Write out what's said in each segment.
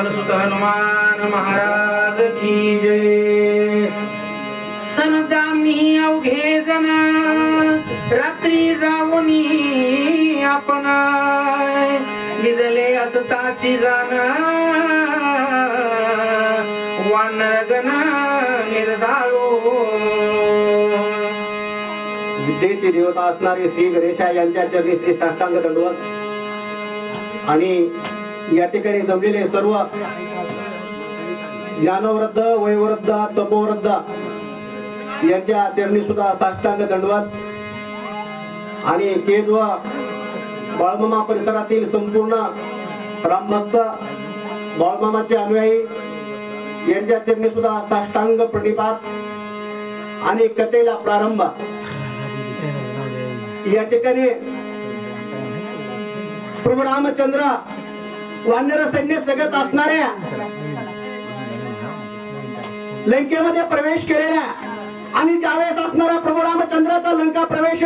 पवन सुत हनुमान महाराज की जय। सनदामी अवघे जना रात्री जावनी आपणा निजले असताची जाना वानर गणा निर्धाळो। विद्येची देवता असणारे श्री गणेशा यांच्या चरणी श्री साष्टांग दंडवत। आणि या ठिकाणी जमलेले सर्व ज्ञानवृद्ध वयोवृद्ध तपोवृद्ध यांच्या चरणी सुद्धा साष्टांग दंडवत। आणि केज व बाळमामा परिसरातील संपूर्ण रामभक्त बाळमामाचे अनुयायी यांच्या चरणी सुद्धा साष्टांग प्रणिपात। आणि कथेला प्रारंभ या ठिकाणी प्रभू रामचंद्र वानर सैन्य सगळं असणाऱ्या लंकेमध्ये प्रवेश केलेला आणि ज्यावेळेस असणारा प्रभू रामचंद्राचा लंका प्रवेश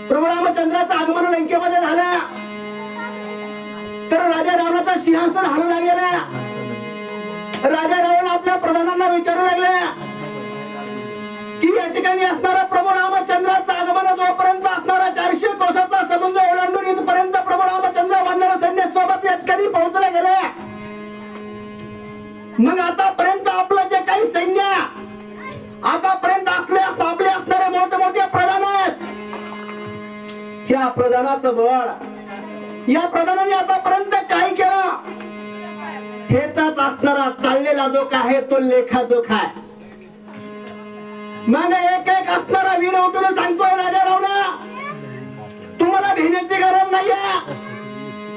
प्रभू रामचंद्राचं आगमन लंकेमध्ये झालं तर राजा रावणाचा सिंहासन हलू लागलेला। राजा रावण आपल्या प्रधानांना विचारू लागले की या ठिकाणी असणारा प्रभू रामचंद्राचं आगमन जोपर्यंत असणारा 400 कोसाचा समुद्र ओलांडून इथपर्यंत प्रभू रामचंद्र वानर सैन्य सोबत या ठिकाणी पोहोचले गेले। मग आतापर्यंत आपलं जे काही सैन्य आतापर्यंत आपले असणारे मोठे मोठे प्रधान आहेत, या प्रधानाचं बळ या प्रधानाने आतापर्यंत काय केलं हेचाच असणारा चाललेला जो काय तो लेखाजोखा आहे। मग एक एक असणारा वीर उठून सांगतोय राजा रावणा तुम्हाला भिण्याची गरज नाहीये।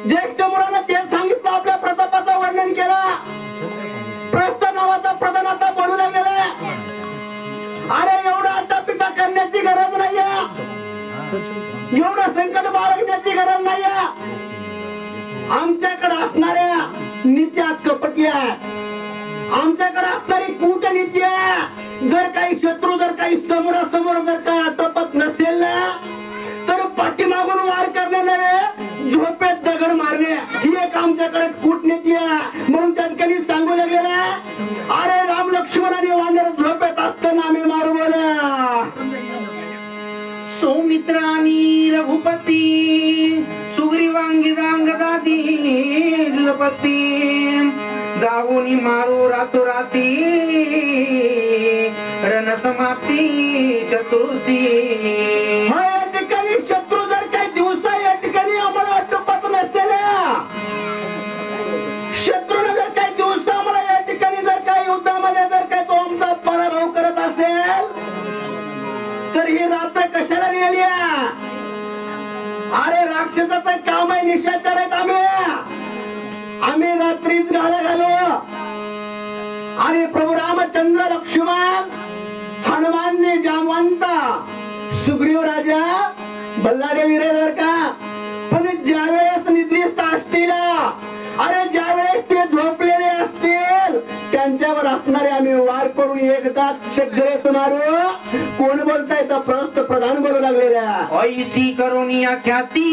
ज्येष्ठ मुलांना तेच सांगितलं, आपल्या प्रतापाचं वर्णन केलं। प्रस्थ नावाचा प्रधान आता बोलू लागलेला अरे एवढा आटापिटा करण्याची गरज नाहीये, एवढं संकट बाळगण्याची गरज नाहीये। आमच्याकडे असणाऱ्या नीत्या कपटी आहे, आमच्याकडे असणारी कूटनीती आहे। जर काही शत्रू जर काही समोरासमोर जर काही आटोपत नसेल ना तर पाठीमागून वार करणे नव्हे झोपेत दगड मारणे ही एक आमच्याकडे कूटनीती आहे। म्हणून त्या ठिकाणी सांगू लागलेला अरे राम लक्ष्मण आणि वानर झोपेत असताना आम्ही मारू बोला। सौमित्र आणि रघुपती सुग्रीवांगी दांगदादी जुलपती जाऊनी मारू रातो राती रण समाप्ती शत्रुसी। या ठिकाणी शत्रू जर काही दिवसा या ठिकाणी आम्हाला आटोपत नसेल, शत्रूने जर काही दिवसा आम्हाला या ठिकाणी जर काही युद्धामध्ये जर काही तो आमचा पराभव करत असेल तर ही रात्र कशाला नेली? अरे राक्षसाचं काम आहे, निशाचर आहेत आम्ही रात्रीच घालो। आणि प्रभू रामचंद्र लक्ष्मण हनुमानजी जामवंत सुग्रीव राजा बल्लाडे वीर जर का पण ज्यावेळेस निद्रिस्त असतील अरे ज्यावेळेस ते झोपलेले असतील त्यांच्यावर असणारे आम्ही वार करून एकदाच सगळे मारू। कोण बोलताय तर प्रस्थ प्रधान बोलू लागलेल्या ऐशी करुणिया ख्याती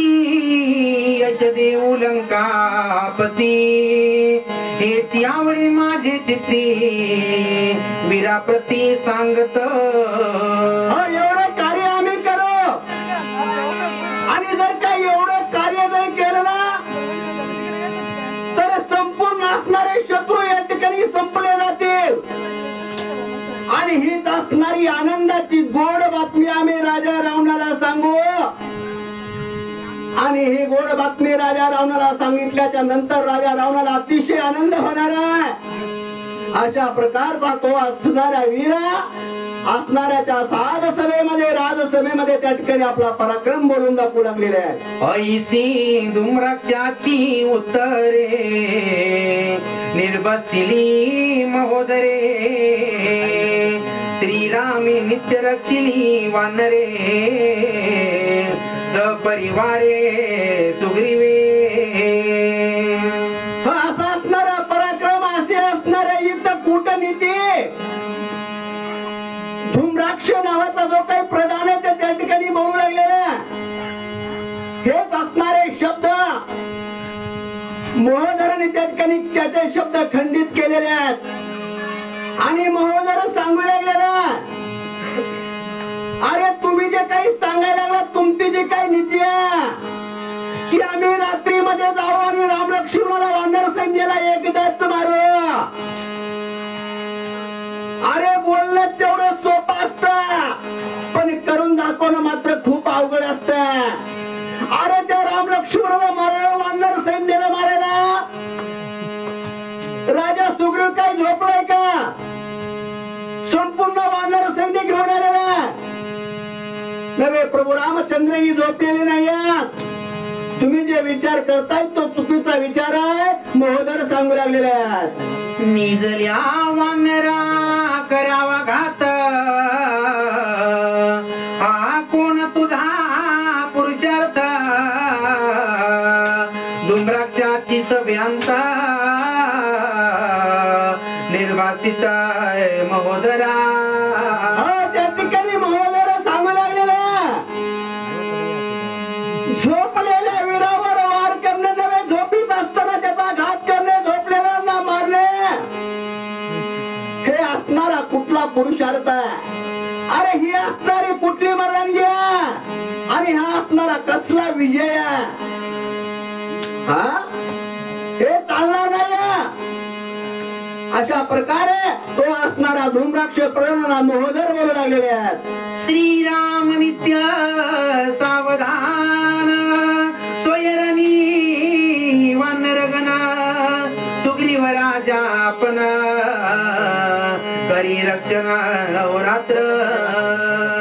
यश देऊ लंकापती हेची आवडी माझे चित्ती वीराप्रती सांगत। एवढं कार्य आम्ही करू आणि जर काही एवढं कार्य जर केलं ना तर संपूर्ण असणारे शत्रू या ठिकाणी संपले जातील। आणि हीच असणारी आनंदाची गोड बातमी आम्ही राजा रावणाला सांगू। आणि ही गोड बातमी राजा रावणाला सांगितल्याच्या नंतर राजा रावणाला अतिशय आनंद होणार आहे। अशा प्रकारचा तो असणारा वीर असणाऱ्या त्या साध सभेमध्ये राजसभेमध्ये त्या ठिकाणी आपला पराक्रम बोलून दाखवू लागलेले आहे। ऐसी धूम्राक्षाची उत्तरे निर्बसिली महोदरे श्रीरामी नित्य रक्षिली वानरे सपरिवारे सुग्रीवे। असा असणारा पराक्रम असे असणारे युद्ध कूटनीती धूम्राक्ष नावाचा जो काही प्रधान आहे ते त्या ठिकाणी बोलू लागलेले हेच असणारे शब्द मोहधर लक्ष्याचे शब्द खंडित केलेले आहेत आणि महोदर सांगू लागलेला, अरे तुम्ही जे काही सांगायला लागला, तुमची जी काही नीती आहे की आम्ही रात्रीमध्ये जाऊ आणि राम लक्ष्मणाला वानर सैन्याला एकदाच मारू, अरे बोलणं तेवढं सोपं असतं पण करून दाखवणं मात्र खूप अवघड असतं. अरे त्या राम लक्ष्मणाला मारायला, वानर सैन्याला मारायला राजा सुग्रीव काही झोपलाय का? संपूर्ण वानर सैन्य घेऊन आलेला नव्हे, प्रभू रामचंद्र ही झोपलेले नाही. तुम्ही जे विचार करताय तो चुकीचा विचार आहे, महोदर सांगू लागलेले आहेत. निजल्या वानरा करावा घात, हा कोण तुझा पुरुषार्थ, दुम्राक्षाची सभ्यांत निर्वासित महोदरा. त्या ठिकाणी महोदर सांगू लागलेला, झोपलेल्या वीरावर वार करणे नव्हे, झोपीत असताना त्याचा घात करणे, झोपलेल्यांना मारणे, हे असणारा कुठला पुरुषार्थ आहे? अरे ही असणारी कुठली मर्दानगी आहे आणि हा असणारा कसला विजय आहे? हा हे चालणार नाही. अशा प्रकारे तो असणारा धूम्राक्ष प्रणना महोदर बोलू लागलेले आहेत. श्रीराम नित्य सावधान, सोयरणी वानरगण, सुग्रीव राजा आपण करी रक्षण अहोरात्र.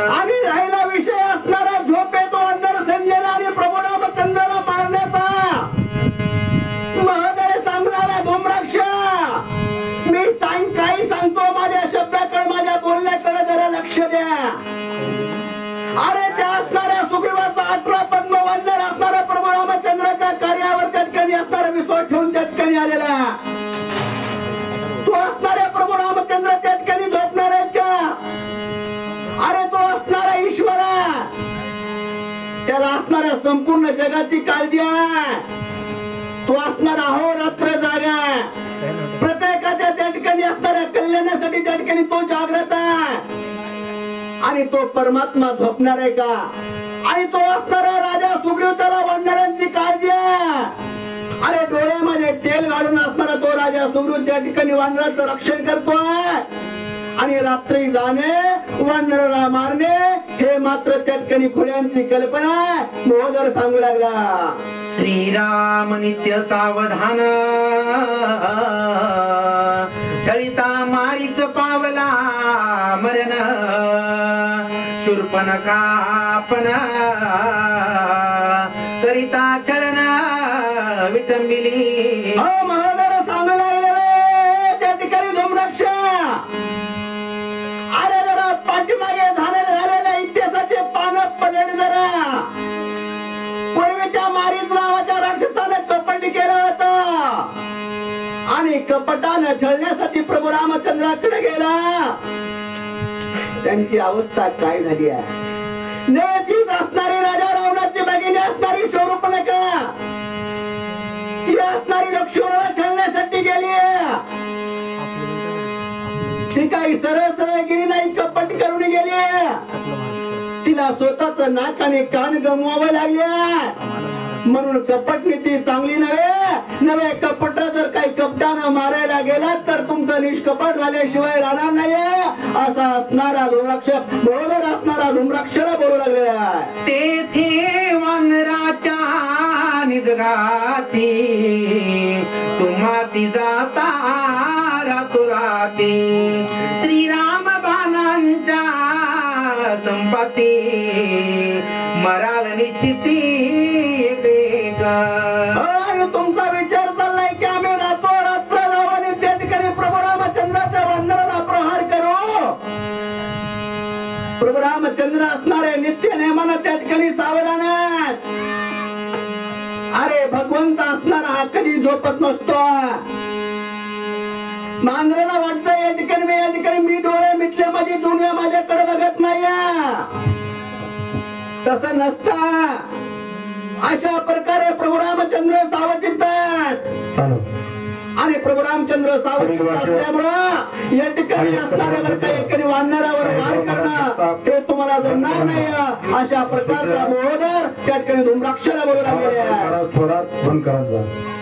आणि राहिला विषय असणारा झोपेत वानर सैन्याला आणि प्रभू रामचंद्राला मारण्याचा, महोदर सांगणारा धूम्राक्ष, मी काही सांगतो, माझ्या शब्दाकडे, माझ्या बोलण्याकडे जरा लक्ष द्या. अरे त्या असणाऱ्या सुग्रीवाचा 18 पद्म वानर असणारा प्रभू रामचंद्राच्या कार्यावर त्या ठिकाणी असणारा विश्वास ठेवून त्या ठिकाणी आलेला, तो असणाऱ्या प्रभू रामचंद्र त्या ठिकाणी झोपणार आहेत का? अरे तो असणारा ईश्वरा, त्याला असणाऱ्या संपूर्ण जगाची काळजी आहे, तो असणारा अहोरात्र जागा, प्रत्येकाच्या त्या ठिकाणी असणाऱ्या कल्याणासाठी त्या ठिकाणी तो जागृत आहे. आणि तो परमात्मा झोपणार आहे का? आणि तो असणारा राजा सुग्रीव, त्याला वानरांची काळजी आहे. अरे डोळ्यामध्ये तेल घालून असणारा तो राजा सुग्रीव त्या ठिकाणी वानराचं रक्षण करतोय आणि रात्री जाणे, वानराला मारणे, हे मात्र त्या ठिकाणी खुल्यांची कल्पना आहे, महोदर सांगू लागला. श्रीराम नित्य सावधान, चळिता मारीच पावला मरण, शूर्पणखा आपण करिता छळन विटंबिली. महोदर सांगू लागलेले त्या ठिकाणी धूम्राक्ष, अरे जरा पाठीमागे झालेल्या इतिहासाचे पानं पलट जरा. पूर्वीच्या मारीच नावाच्या राक्षसाने कपट केलं होतं आणि कपटानं छळण्यासाठी प्रभू रामचंद्राकडे गेला. त्यांची अवस्था काय झाली आहे? नेतीच असणारी राजा रावणाची भगिनी असणारी शूर्पणखा, ती असणारी लक्ष्मणाला छळण्यासाठी गेली. ती काही सरळ सरळ गेली नाही, कपट करून गेली. तिला स्वतःच नाक आणि कान गमवावे लागले. म्हणून कपट नीती चांगली नव्हे. कपट जर काही कपटानं मारायला गेला तर तुमचं निष्कपट झाल्याशिवाय राहणार नाही, असा असणारा धूम्राक्ष बरोबर असणारा धूम्राक्षला बोलू लागले. तेथे वानराच्या निजगाती, तुम्हासी जाता रातोराती, श्रीराम बाणांच्या संपाती, मराल निश्चिती तुमचा विचार चाललाय की आम्ही रात्र जाऊ आणि त्या ठिकाणी प्रभू रामचंद्राच्या वानराला प्रहार करू. प्रभू रामचंद्र असणारे नित्य नेमानं त्या ठिकाणी सावधान आहेत. अरे भगवंत असणारा हा कधी झोपत नसतो. मांजराला वाटतं या ठिकाणी मी डोळे मिटले, माझी दुनिया माझ्याकडे बघत नाही. तसं नसतं. अशा प्रकारे प्रभू रामचंद्र सावध आहेत. आणि प्रभू रामचंद्र सावध असल्यामुळं या ठिकाणी असणाऱ्यावर काही ठिकाणी वाढणाऱ्यावर वार करणं हे तुम्हाला जमणार नाही अशा प्रकारचा बोधर त्या ठिकाणी धुमराक्षाला बोलू लागले बंद करा